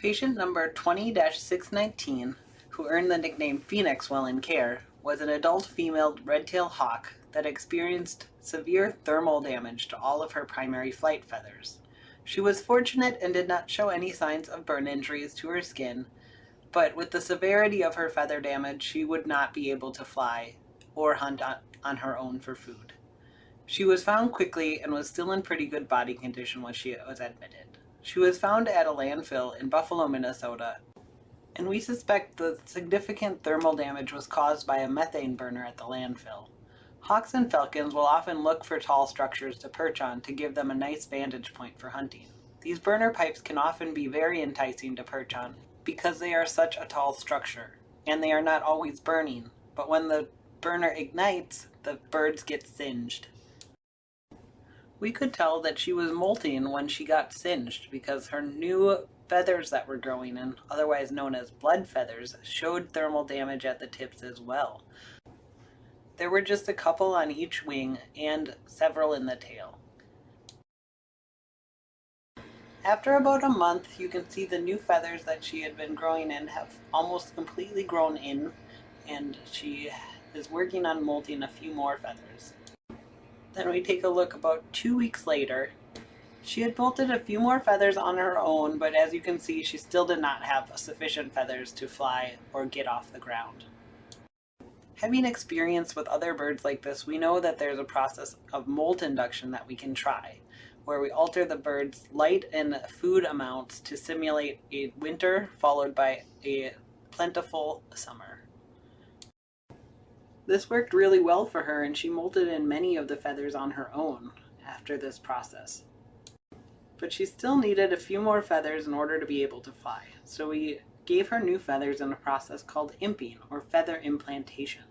Patient number 20-619, who earned the nickname Phoenix while in care, was an adult female red-tailed hawk that experienced severe thermal damage to all of her primary flight feathers. She was fortunate and did not show any signs of burn injuries to her skin, but with the severity of her feather damage, she would not be able to fly or hunt on her own for food. She was found quickly and was still in pretty good body condition when she was admitted. She was found at a landfill in Buffalo, Minnesota, and we suspect the significant thermal damage was caused by a methane burner at the landfill. Hawks and falcons will often look for tall structures to perch on to give them a nice vantage point for hunting. These burner pipes can often be very enticing to perch on because they are such a tall structure, and they are not always burning, but when the burner ignites, the birds get singed. We could tell that she was molting when she got singed because her new feathers that were growing in, otherwise known as blood feathers, showed thermal damage at the tips as well. There were just a couple on each wing and several in the tail. After about a month, you can see the new feathers that she had been growing in have almost completely grown in, and she is working on molting a few more feathers. Then we take a look about 2 weeks later. She had molted a few more feathers on her own, but as you can see, she still did not have sufficient feathers to fly or get off the ground. Having experience with other birds like this, we know that there's a process of molt induction that we can try, where we alter the bird's light and food amounts to simulate a winter followed by a plentiful summer. This worked really well for her, and she molted in many of the feathers on her own after this process. But she still needed a few more feathers in order to be able to fly, so we gave her new feathers in a process called imping, or feather implantation.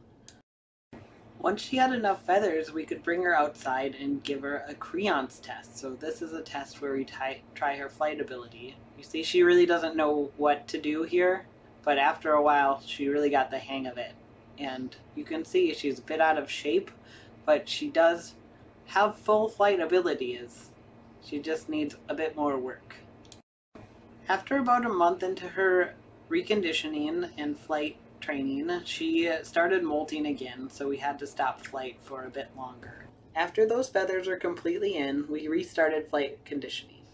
Once she had enough feathers, we could bring her outside and give her a creance test. So this is a test where we try her flight ability. You see, she really doesn't know what to do here, but after a while, she really got the hang of it. And you can see she's a bit out of shape, but she does have full flight abilities. She just needs a bit more work. After about a month into her reconditioning and flight training, she started molting again, so we had to stop flight for a bit longer. After those feathers are completely in, we restarted flight conditioning,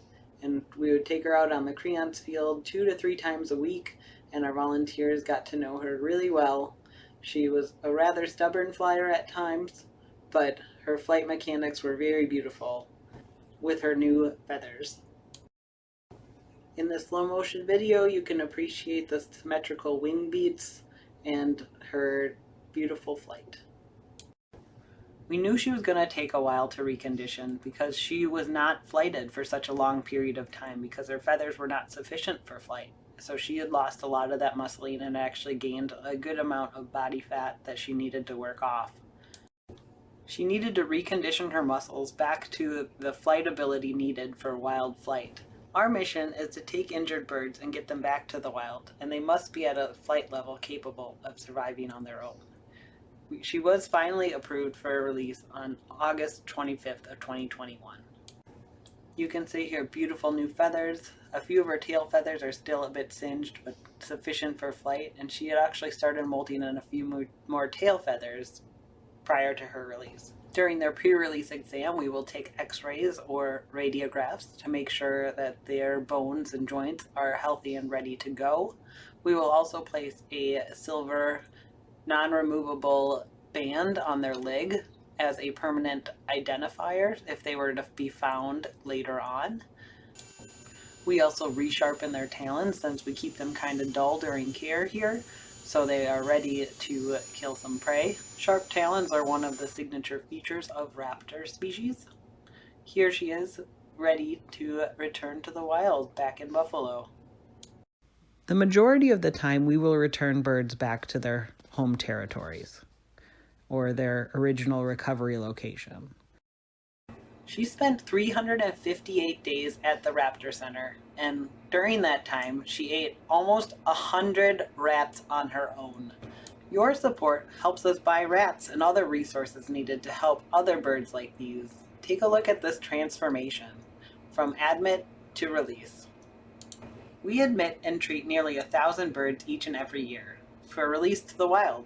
and we would take her out on the creance field 2 to 3 times a week, and our volunteers got to know her really well. She was a rather stubborn flyer at times, but her flight mechanics were very beautiful with her new feathers. In the slow motion video, you can appreciate the symmetrical wing beats and her beautiful flight. We knew she was going to take a while to recondition because she was not flighted for such a long period of time because her feathers were not sufficient for flight. So she had lost a lot of that muscling and actually gained a good amount of body fat that she needed to work off. She needed to recondition her muscles back to the flight ability needed for wild flight. Our mission is to take injured birds and get them back to the wild, and they must be at a flight level capable of surviving on their own. She was finally approved for release on August 25th of 2021. You can see here beautiful new feathers. A few of her tail feathers are still a bit singed, but sufficient for flight, and she had actually started molting in a few more tail feathers prior to her release. During their pre-release exam, we will take x-rays or radiographs to make sure that their bones and joints are healthy and ready to go. We will also place a silver non-removable band on their leg as a permanent identifier if they were to be found later on. We also resharpen their talons since we keep them kind of dull during care here, so they are ready to kill some prey. Sharp talons are one of the signature features of raptor species. Here she is, ready to return to the wild back in Buffalo. The majority of the time we will return birds back to their home territories or their original recovery location. She spent 358 days at the Raptor Center, and during that time, she ate almost 100 rats on her own. Your support helps us buy rats and other resources needed to help other birds like these. Take a look at this transformation from admit to release. We admit and treat nearly 1,000 birds each and every year for release to the wild.